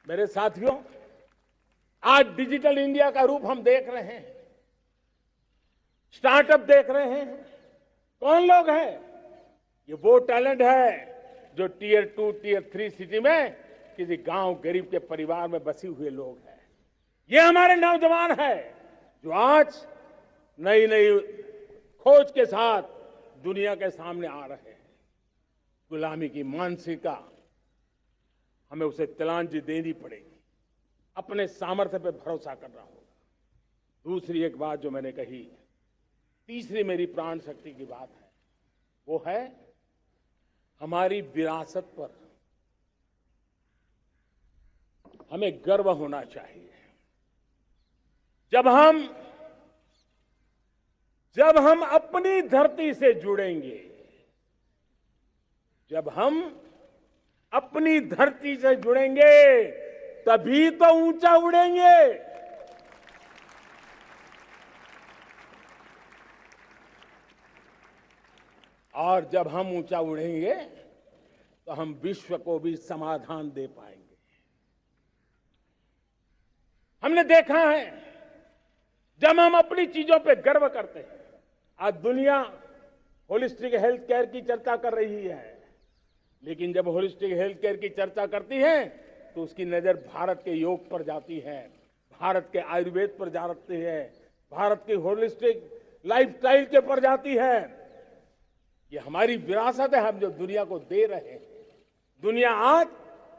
मेरे साथियों, आज डिजिटल इंडिया का रूप हम देख रहे हैं, स्टार्टअप देख रहे हैं। कौन लोग हैं? ये वो टैलेंट है जो टीयर 2, टीयर 3 सिटी में किसी गांव गरीब के परिवार में बसे हुए लोग हैं। ये हमारे नौजवान हैं जो आज नई नई खोज के साथ दुनिया के सामने आ रहे हैं। गुलामी की मानसिकता हमें उसे तिलांजलि देनी पड़ेगी, अपने सामर्थ्य पर भरोसा करना होगा। दूसरी एक बात जो मैंने कही, तीसरी मेरी प्राण शक्ति की बात है, वो है हमारी विरासत पर हमें गर्व होना चाहिए। जब हम अपनी धरती से जुड़ेंगे, जब हम अपनी धरती से जुड़ेंगे, तभी तो ऊंचा उड़ेंगे। और जब हम ऊंचा उड़ेंगे तो हम विश्व को भी समाधान दे पाएंगे। हमने देखा है, जब हम अपनी चीजों पे गर्व करते हैं, आज दुनिया होलिस्टिक हेल्थ केयर की चर्चा कर रही है, लेकिन जब होलिस्टिक हेल्थ केयर की चर्चा करती है तो उसकी नजर भारत के योग पर जाती है, भारत के आयुर्वेद पर जाती है, भारत की होलिस्टिक लाइफस्टाइल के पर जाती है। ये हमारी विरासत है, हम जो दुनिया को दे रहे हैं। दुनिया आज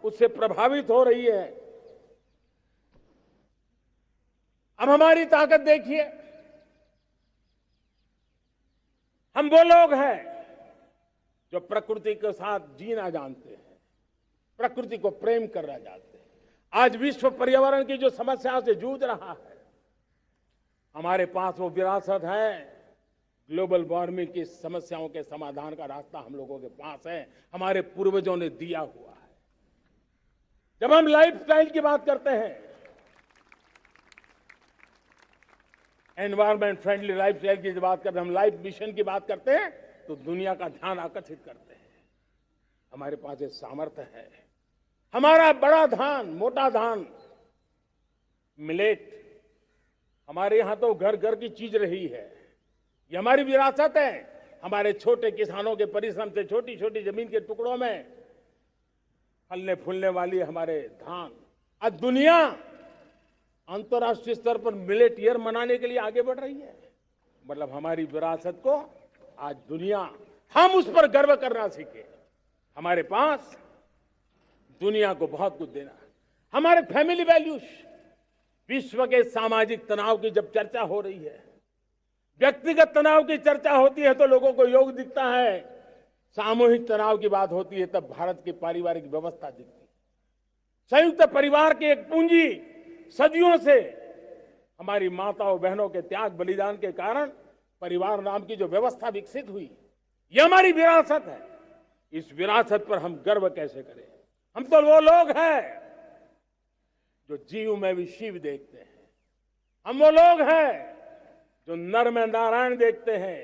उससे प्रभावित हो रही है। अब हमारी ताकत देखिए, हम वो लोग हैं जो प्रकृति के साथ जीना जानते हैं, प्रकृति को प्रेम करना जानते हैं। आज विश्व पर्यावरण की जो समस्याओं से जूझ रहा है, हमारे पास वो विरासत है। ग्लोबल वार्मिंग की समस्याओं के समाधान का रास्ता हम लोगों के पास है, हमारे पूर्वजों ने दिया हुआ है। जब हम लाइफस्टाइल की बात करते हैं, एनवायरमेंट फ्रेंडली लाइफस्टाइल की बात करते हैं, हम लाइफ मिशन की बात करते हैं, तो दुनिया का ध्यान आकर्षित करते हैं। हमारे पास एक सामर्थ्य है। हमारा बड़ा धान, मोटा धान, मिलेट, हमारे यहां तो घर घर की चीज रही है। ये हमारी विरासत है। हमारे छोटे किसानों के परिश्रम से छोटी छोटी जमीन के टुकड़ों में फलने फूलने वाली हमारे धान। आज दुनिया अंतर्राष्ट्रीय स्तर पर मिलेट ईयर मनाने के लिए आगे बढ़ रही है। मतलब हमारी विरासत को आज दुनिया, हम उस पर गर्व करना सीखे। हमारे पास दुनिया को बहुत कुछ देना है। हमारे फैमिली वैल्यूज, विश्व के सामाजिक तनाव की जब चर्चा हो रही है, व्यक्तिगत तनाव की चर्चा होती है तो लोगों को योग दिखता है, सामूहिक तनाव की बात होती है तब भारत की पारिवारिक व्यवस्था दिखती है। संयुक्त परिवार की एक पूंजी सदियों से हमारी माताओं बहनों के त्याग बलिदान के कारण परिवार नाम की जो व्यवस्था विकसित हुई, ये हमारी विरासत है। इस विरासत पर हम गर्व कैसे करें? हम तो वो लोग हैं जो जीव में भी शिव देखते हैं। हम वो लोग हैं जो नर में नारायण देखते हैं।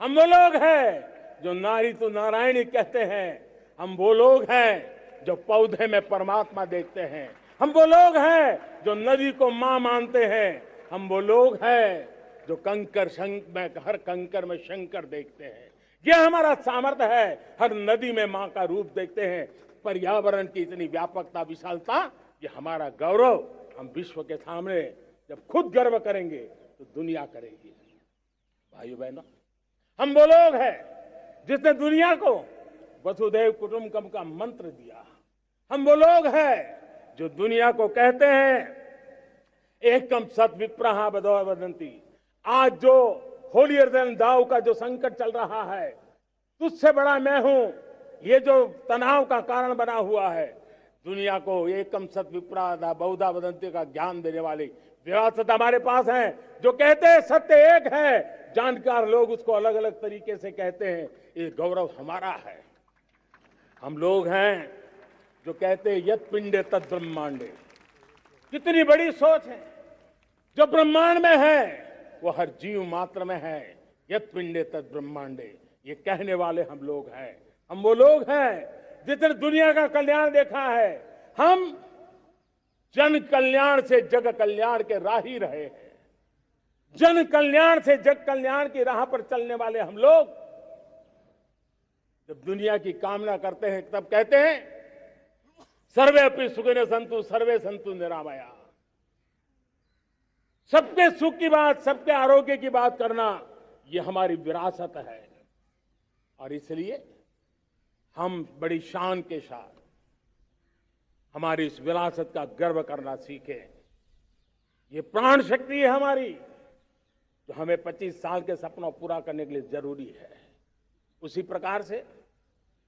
हम वो लोग हैं जो नारी तो नारायणी कहते हैं। हम वो लोग हैं जो पौधे में परमात्मा देखते हैं। हम वो लोग हैं जो नदी को मां मानते हैं। हम वो लोग हैं जो हर कंकर में शंकर देखते हैं। यह हमारा सामर्थ्य है। हर नदी में मां का रूप देखते हैं। पर्यावरण की इतनी व्यापकता, विशालता, ये हमारा गौरव। हम विश्व के सामने जब खुद गर्व करेंगे तो दुनिया करेगी। भाइयों बहनों, हम वो लोग हैं जिसने दुनिया को वसुधैव कुटुंबकम का मंत्र दिया। हम वो लोग हैं जो दुनिया को कहते हैं एकम सत विप्रहा बदौ वदंती। आज जो होलियर देन दाव का जो संकट चल रहा है, तुझसे बड़ा मैं हूं, ये जो तनाव का कारण बना हुआ है, दुनिया को एकम सत विप्रा बहुधा वदंती का ज्ञान देने वाली विरासत हमारे पास है। जो कहते हैं सत्य एक है, जानकार लोग उसको अलग अलग तरीके से कहते हैं। ये गौरव हमारा है। हम लोग हैं जो कहते हैं यत पिंडे तद ब्रह्मांडे। कितनी बड़ी सोच है। जो ब्रह्मांड में है वो हर जीव मात्र में है। यत पिंडे तद ब्रह्मांडे, ये कहने वाले हम लोग हैं। हम वो लोग हैं जिसने दुनिया का कल्याण देखा है। हम जन कल्याण से जग कल्याण के राही रहे हैं। जन कल्याण से जग कल्याण की राह पर चलने वाले हम लोग जब दुनिया की कामना करते हैं तब कहते हैं सर्वे अपि सुखिनः सन्तु सर्वे सन्तु निरामया। सबके सुख की बात, सबके आरोग्य की बात करना ये हमारी विरासत है और इसलिए हम बड़ी शान के साथ हमारी इस विरासत का गर्व करना सीखें। ये प्राण शक्ति है हमारी जो हमें 25 साल के सपनों पूरा करने के लिए जरूरी है। उसी प्रकार से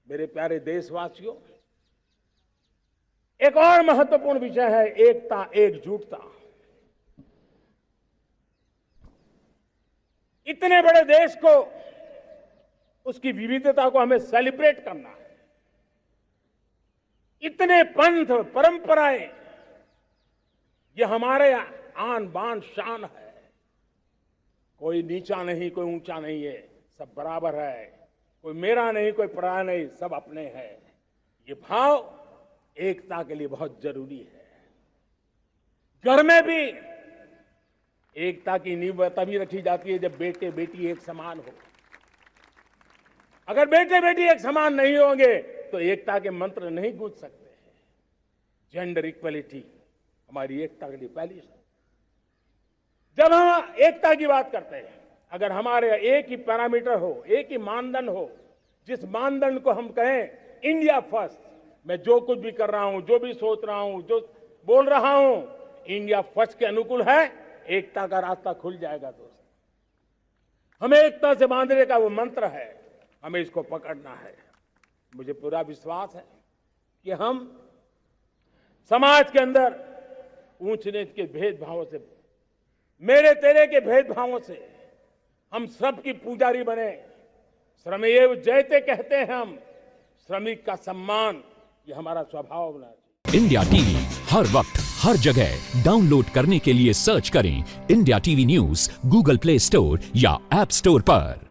मेरे प्यारे देशवासियों, एक और महत्वपूर्ण विषय है एकता, एकजुटता। इतने बड़े देश को, उसकी विविधता को हमें सेलिब्रेट करना है। इतने पंथ, परंपराएं, ये हमारे आन बान शान है। कोई नीचा नहीं, कोई ऊंचा नहीं है, सब बराबर है। कोई मेरा नहीं, कोई पराया नहीं, सब अपने हैं। ये भाव एकता के लिए बहुत जरूरी है। घर में भी एकता की नींव तभी रखी जाती है जब बेटे बेटी एक समान हो। अगर बेटे बेटी एक समान नहीं होंगे तो एकता के मंत्र नहीं गूंज सकते हैं। जेंडर इक्वलिटी हमारी एकता के लिए पहली शर्त। जब हम एकता की बात करते हैं, अगर हमारे एक ही पैरामीटर हो, एक ही मानदंड हो, जिस मानदंड को हम कहें इंडिया फर्स्ट, मैं जो कुछ भी कर रहा हूं, जो भी सोच रहा हूं, जो बोल रहा हूं, इंडिया फर्स्ट के अनुकूल है, एकता का रास्ता खुल जाएगा। दोस्त, हमें एकता से बांधने का वो मंत्र है, हमें इसको पकड़ना है। मुझे पूरा विश्वास है कि हम समाज के अंदर ऊंच नीच के भेदभावों से, मेरे तेरे के भेदभावों से हम सबकी पुजारी बने। श्रमेव जयते कहते हैं हम, श्रमिक का सम्मान, ये हमारा स्वभाव होना चाहिए। इंडिया टीवी हर वक्त हर जगह डाउनलोड करने के लिए सर्च करें India TV news Google play store या ऐप स्टोर पर।